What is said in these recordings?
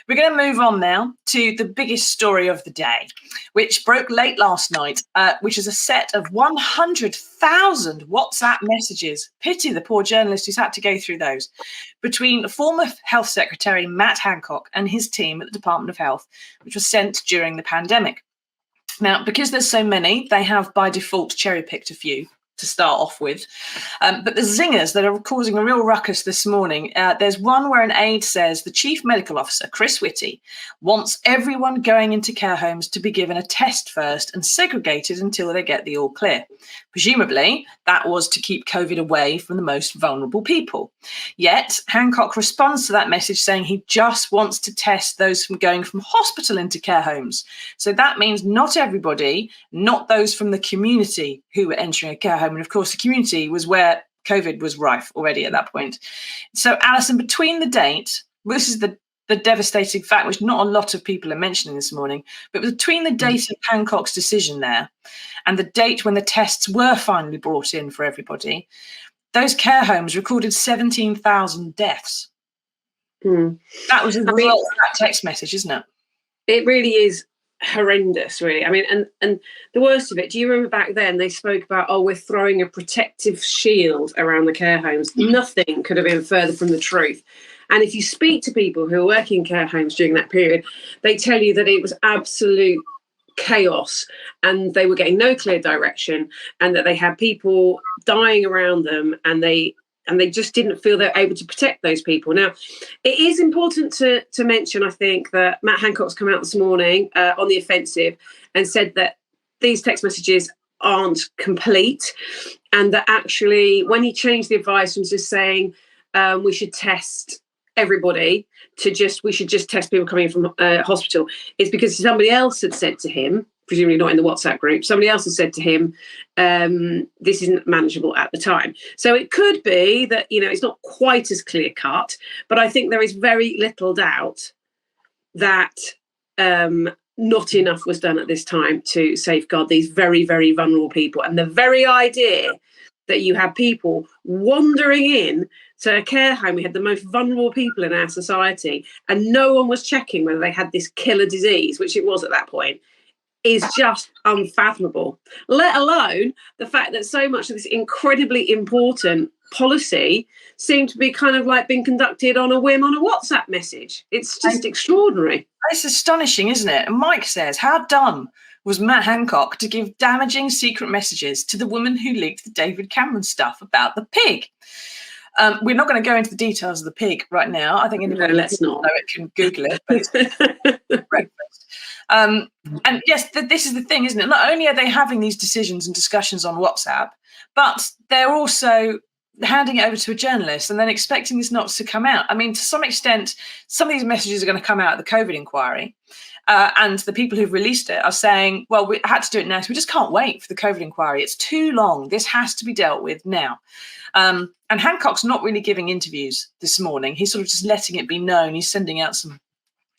We're going to move on now to the biggest story of the day, which broke late last night, which is a set of 100,000 WhatsApp messages. Pity the poor journalist who's had to go through those, between former Health Secretary Matt Hancock and his team at the Department of Health, which was sent during the pandemic. Now, because there's so many, they have by default cherry-picked a few to start off with. But the zingers that are causing a real ruckus this morning, there's one where an aide says the Chief Medical Officer, Chris Whitty, wants everyone going into care homes to be given a test first and segregated until they get the all clear. Presumably, that was to keep COVID away from the most vulnerable people. Yet, Hancock responds to that message saying he just wants to test those from going from hospital into care homes. So that means not everybody, not those from the community who were entering a care home. And of course, the community was where COVID was rife already at that point. So, Alison, between the date, this is the devastating fact, which not a lot of people are mentioning this morning, but between the date of Hancock's decision there and the date when the tests were finally brought in for everybody, those care homes recorded 17,000 deaths. That was a result of that text message, isn't it? It really is horrendous, really. I mean, and the worst of it, do you remember back then they spoke about, we're throwing a protective shield around the care homes? Nothing could have been further from the truth. And if you speak to people who are working in care homes during that period, they tell you that it was absolute chaos and they were getting no clear direction and that they had people dying around them and they just didn't feel they're able to protect those people. Now, it is important to mention, I think, that Matt Hancock's come out this morning on the offensive and said that these text messages aren't complete and that actually when he changed the advice from just saying we should test everybody to we should just test people coming from hospital, it's because somebody else had said to him, presumably not in the WhatsApp group, somebody else has said to him, this isn't manageable at the time. So it could be that, it's not quite as clear cut, but I think there is very little doubt that not enough was done at this time to safeguard these very, very vulnerable people. And the very idea that you have people wandering in to a care home, we had the most vulnerable people in our society, and no one was checking whether they had this killer disease, which it was at that point, is just unfathomable, let alone the fact that so much of this incredibly important policy seemed to be kind of like being conducted on a whim on a WhatsApp message. It's just extraordinary. It's astonishing, isn't it? And Mike says, how dumb was Matt Hancock to give damaging secret messages to the woman who leaked the David Cameron stuff about the pig? We're not going to go into the details of the pig right now. I think anybody let's not. Know it can Google it. But it's breakfast. And yes, this is the thing, isn't it? Not only are they having these decisions and discussions on WhatsApp, but they're also handing it over to a journalist and then expecting this not to come out. I mean, to some extent, some of these messages are going to come out at the COVID inquiry. And the people who've released it are saying, well, we had to do it now, so we just can't wait for the COVID inquiry. It's too long. This has to be dealt with now. And Hancock's not really giving interviews this morning. He's sort of just letting it be known. He's sending out some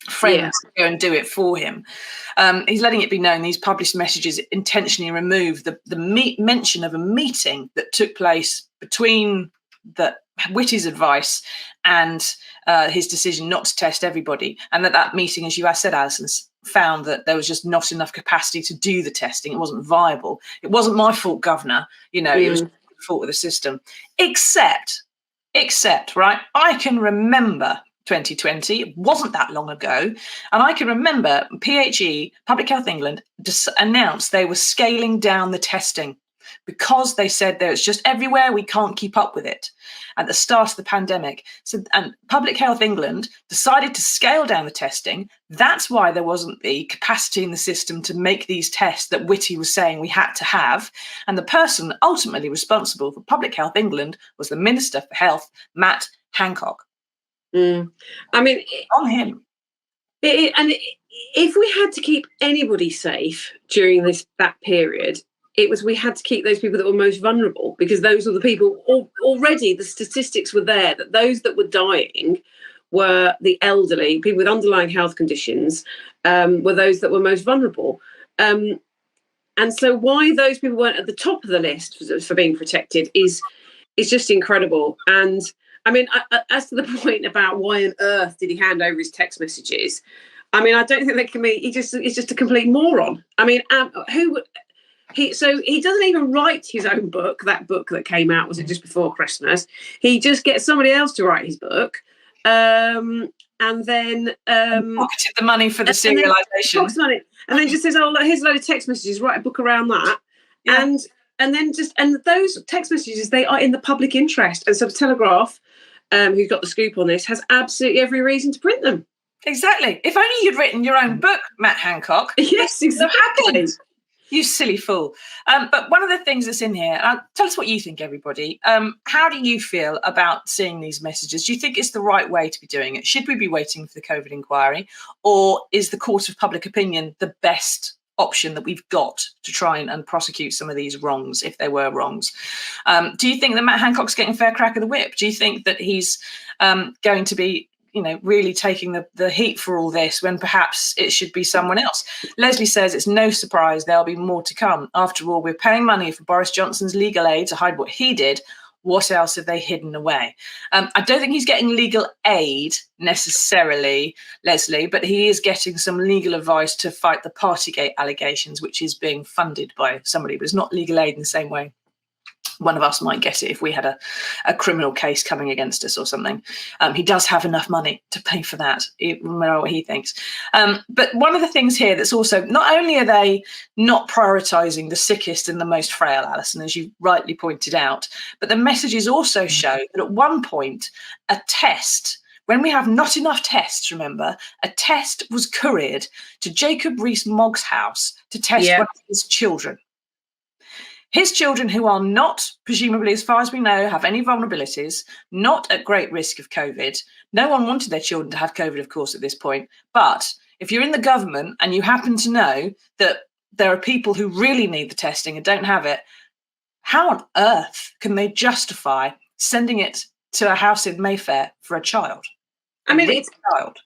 friends to go and do it for him. He's letting it be known these published messages intentionally remove the mention of a meeting that took place between Whitty's advice and his decision not to test everybody, and that meeting, as you said, Alison, found that there was just not enough capacity to do the testing. It wasn't viable. It wasn't my fault, Governor. It was the fault of the system. Except, right? I can remember 2020. It wasn't that long ago, and I can remember PHE, Public Health England, announced they were scaling down the testing because they said that it's just everywhere, we can't keep up with it at the start of the pandemic. So, and Public Health England decided to scale down the testing. That's why there wasn't the capacity in the system to make these tests that Whitty was saying we had to have. And the person ultimately responsible for Public Health England was the Minister for Health, Matt Hancock. I mean, on him. And if we had to keep anybody safe during that period, it was we had to keep those people that were most vulnerable, because those were the people already, the statistics were there that those that were dying were the elderly, people with underlying health conditions, were those that were most vulnerable. And so why those people weren't at the top of the list for being protected is just incredible. And I mean, as to the point about why on earth did he hand over his text messages? I mean, I don't think they can be. He's just a complete moron. I mean, so he doesn't even write his own book. That book that came out, was it just before Christmas? He just gets somebody else to write his book, and then pocketed the money for the serialization. And then just says, "Oh, look, here's a load of text messages. Write a book around that." Yeah. And then those text messages, they are in the public interest. And so the Telegraph, who got the scoop on this, has absolutely every reason to print them. Exactly. If only you'd written your own book, Matt Hancock. Yes, exactly. You silly fool. But one of the things that's in here, tell us what you think, everybody. How do you feel about seeing these messages? Do you think it's the right way to be doing it? Should we be waiting for the COVID inquiry? Or is the court of public opinion the best option that we've got to try and prosecute some of these wrongs, if there were wrongs? Do you think that Matt Hancock's getting a fair crack of the whip? Do you think that he's going to be really taking the heat for all this when perhaps it should be someone else? Leslie says it's no surprise there'll be more to come. After all, we're paying money for Boris Johnson's legal aid to hide what he did. What else have they hidden away? I don't think he's getting legal aid necessarily, Leslie, but he is getting some legal advice to fight the Partygate allegations, which is being funded by somebody, but it's not legal aid in the same way one of us might get it if we had a criminal case coming against us or something. He does have enough money to pay for that, no matter what he thinks. But one of the things here that's also, not only are they not prioritising the sickest and the most frail, Alison, as you rightly pointed out, but the messages also show that at one point, a test, when we have not enough tests, remember, a test was couriered to Jacob Rees-Mogg's house to test one of his children. His children, who are not, presumably, as far as we know, have any vulnerabilities, not at great risk of COVID. No one wanted their children to have COVID, of course, at this point. But if you're in the government and you happen to know that there are people who really need the testing and don't have it, how on earth can they justify sending it to a house in Mayfair for a child? I mean, it's a child.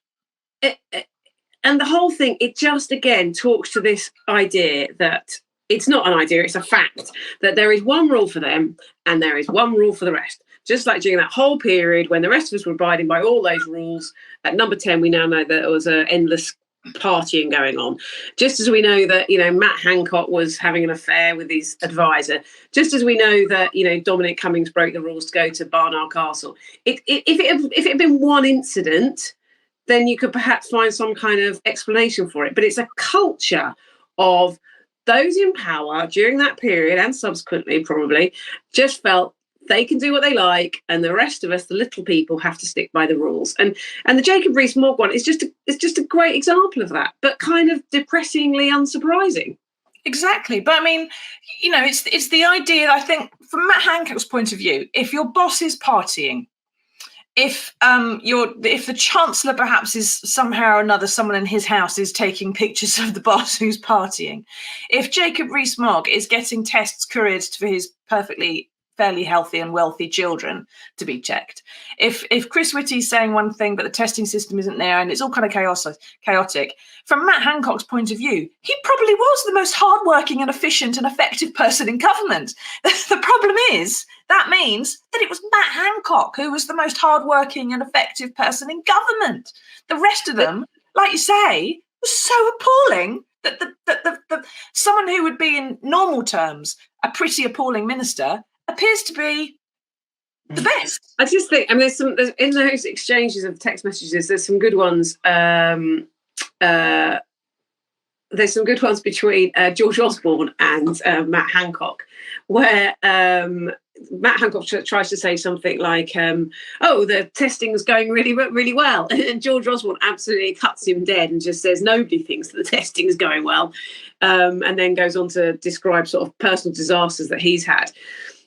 And the whole thing, it just, again, talks to this idea that it's not an idea, it's a fact, that there is one rule for them and there is one rule for the rest. Just like during that whole period when the rest of us were abiding by all those rules, at number 10, we now know that there was an endless partying going on. Just as we know that, Matt Hancock was having an affair with his advisor, just as we know that, Dominic Cummings broke the rules to go to Barnard Castle. If it had been one incident, then you could perhaps find some kind of explanation for it. But it's a culture of those in power during that period and subsequently probably just felt they can do what they like, and the rest of us, the little people, have to stick by the rules. And the Jacob Rees-Mogg one is just a great example of that, but kind of depressingly unsurprising. Exactly. But I mean, it's the idea, I think, from Matt Hancock's point of view, if your boss is partying, if the Chancellor perhaps is somehow or another, someone in his house is taking pictures of the boss who's partying, if Jacob Rees-Mogg is getting tests couriered for his fairly healthy and wealthy children to be checked, if Chris Whitty's saying one thing but the testing system isn't there and it's all kind of chaotic, from Matt Hancock's point of view, he probably was the most hardworking and efficient and effective person in government. The problem is that means that it was Matt Hancock who was the most hardworking and effective person in government. The rest of them, like you say, was so appalling that the someone who would be in normal terms a pretty appalling minister appears to be the best. I just think, there's in those exchanges of text messages, there's some good ones. There's some good ones between George Osborne and Matt Hancock, where Matt Hancock tries to say something like, the testing is going really, really well. And George Osborne absolutely cuts him dead and just says nobody thinks that the testing is going well. And then goes on to describe sort of personal disasters that he's had.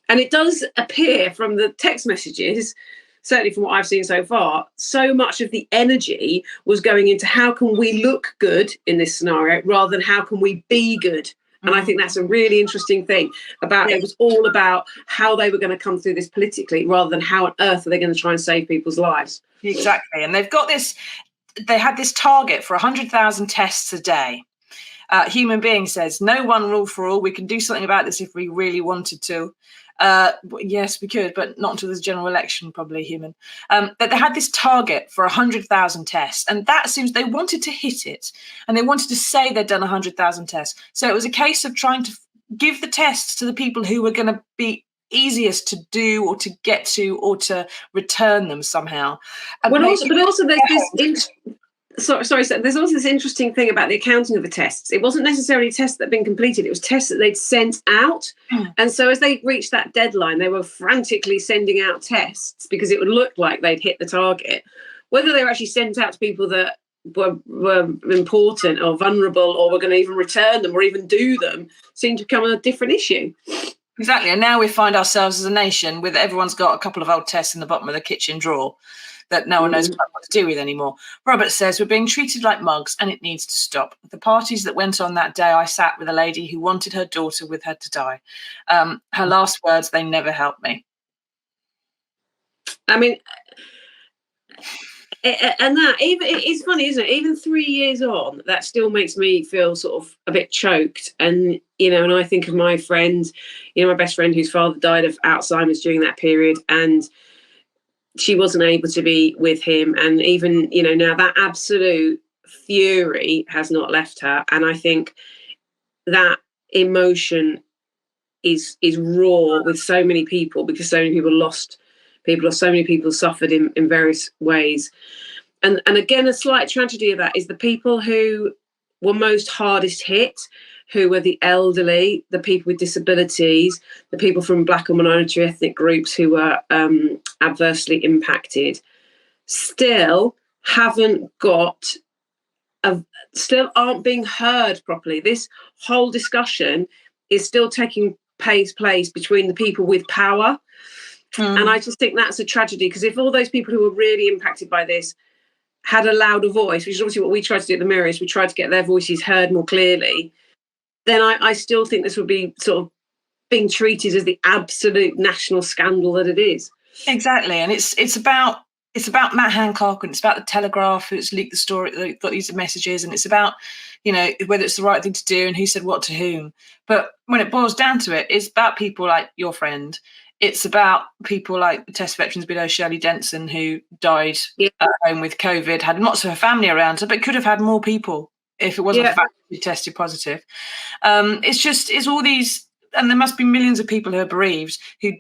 And it does appear from the text messages, certainly from what I've seen so far, so much of the energy was going into how can we look good in this scenario rather than how can we be good. And I think that's a really interesting thing about it was all about how they were going to come through this politically rather than how on earth are they going to try and save people's lives. Exactly. And they've got they had this target for 100,000 tests a day. Human Being says, no one rule for all. We can do something about this if we really wanted to. Yes, we could, but not until there's a general election, probably human. That they had this target for 100,000 tests, and that seems they wanted to hit it, and they wanted to say they'd done 100,000 tests. So it was a case of trying to give the tests to the people who were going to be easiest to do or to get to or to return them somehow. But also there's this sorry, so there's also this interesting thing about the accounting of the tests. It wasn't necessarily tests that had been completed, it was tests that they'd sent out. And so as they reached that deadline, they were frantically sending out tests because it would look like they'd hit the target. Whether they were actually sent out to people that were important or vulnerable or were going to even return them or even do them seemed to become a different issue. Exactly. And now we find ourselves as a nation with everyone's got a couple of old tests in the bottom of the kitchen drawer that no one knows what to do with anymore. Robert says, we're being treated like mugs and it needs to stop. The parties that went on that day, I sat with a lady who wanted her daughter with her to die. Her last words, they never helped me. I mean, and that, even it's funny, isn't it? Even 3 years on, that still makes me feel sort of a bit choked. And, and I think of my friend, my best friend whose father died of Alzheimer's during that period. And she wasn't able to be with him. And even, now that absolute fury has not left her. And I think that emotion is raw with so many people because so many people lost people, or so many people suffered in various ways. And again, a slight tragedy of that is the people who were most hardest hit, who were the elderly, the people with disabilities, the people from Black or minority ethnic groups who were adversely impacted, still still aren't being heard properly. This whole discussion is still taking place between the people with power. And I just think that's a tragedy, because if all those people who were really impacted by this had a louder voice, which is obviously what we tried to do at the Mirror, is we tried to get their voices heard more clearly, then I still think this would be sort of being treated as the absolute national scandal that it is. Exactly. And it's about Matt Hancock, and it's about the Telegraph who's leaked the story, got these messages, and it's about, whether it's the right thing to do and who said what to whom. But when it boils down to it, it's about people like your friend. It's about people like the Test Veterans Widow Shirley Denson, who died at home with COVID, had lots of her family around her, but could have had more people if it wasn't the fact that she tested positive. It's all these, and there must be millions of people who are bereaved who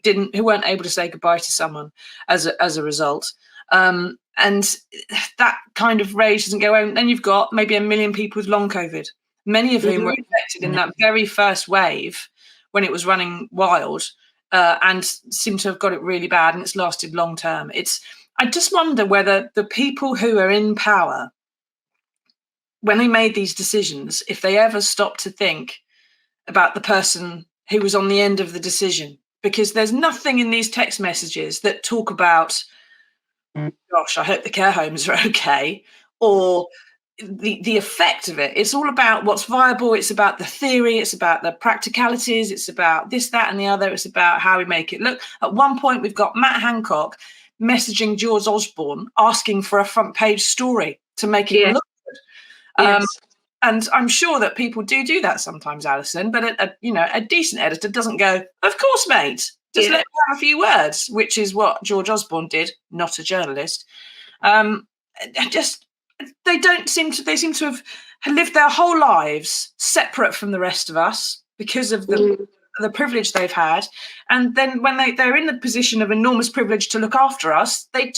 weren't able to say goodbye to someone as a result. And that kind of rage doesn't go away. And then you've got maybe 1 million people with long COVID, many of whom were infected in that very first wave when it was running wild. And seem to have got it really bad, and it's lasted long term. I just wonder whether the people who are in power, when they made these decisions, if they ever stopped to think about the person who was on the end of the decision, because there's nothing in these text messages that talk about, gosh, I hope the care homes are okay, or the effect of it. It's all about what's viable. It's about the theory. It's about the practicalities. It's about this, that, and the other. It's about how we make it look. At one point, we've got Matt Hancock messaging George Osborne, asking for a front page story to make it look good. Yes. And I'm sure that people do that sometimes, Alison. But a decent editor doesn't go, "Of course, mate. Just let me have a few words," which is what George Osborne did, not a journalist. They seem to have lived their whole lives separate from the rest of us because of the privilege they've had. And then when they're in the position of enormous privilege to look after us, they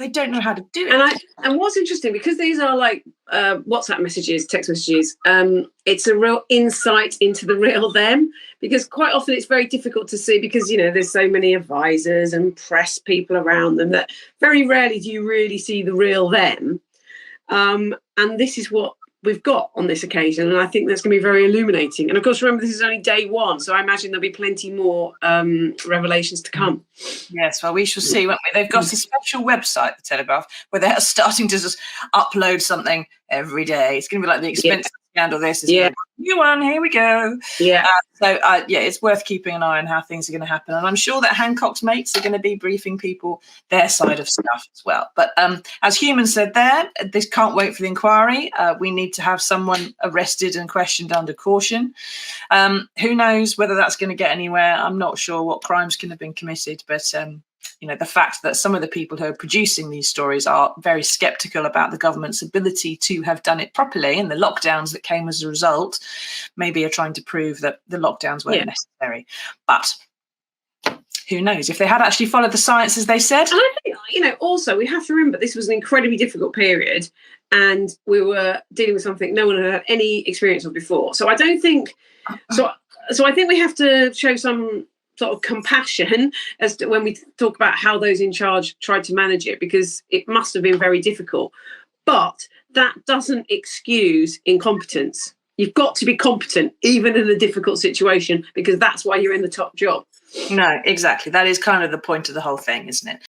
don't know how to do it. And what's interesting, because these are like WhatsApp messages, text messages, it's a real insight into the real them, because quite often it's very difficult to see, because, there's so many advisors and press people around them that very rarely do you really see the real them. And this is what we've got on this occasion, and I think that's going to be very illuminating. And of course, remember, this is only day one, so I imagine there'll be plenty more revelations to come. Yes, well, we shall see, won't we? They've got a special website, the Telegraph, where they're starting to just upload something every day. It's going to be like the expensive scandal. This is Yeah. new one. Here we go. Yeah. Yeah, it's worth keeping an eye on how things are going to happen. And I'm sure that Hancock's mates are going to be briefing people their side of stuff as well. But as Human said there, this can't wait for the inquiry. We need to have someone arrested and questioned under caution. Who knows whether that's going to get anywhere? I'm not sure what crimes can have been committed, but the fact that some of the people who are producing these stories are very skeptical about the government's ability to have done it properly, and the lockdowns that came as a result maybe are trying to prove that the lockdowns weren't necessary. But who knows? If they had actually followed the science as they said. And I think, also we have to remember this was an incredibly difficult period, and we were dealing with something no one had any experience of before. So I don't think so I think we have to show some sort of compassion as to when we talk about how those in charge tried to manage it, because it must have been very difficult. But that doesn't excuse incompetence. You've got to be competent even in a difficult situation, because that's why you're in the top job. No, exactly. That is kind of the point of the whole thing, isn't it?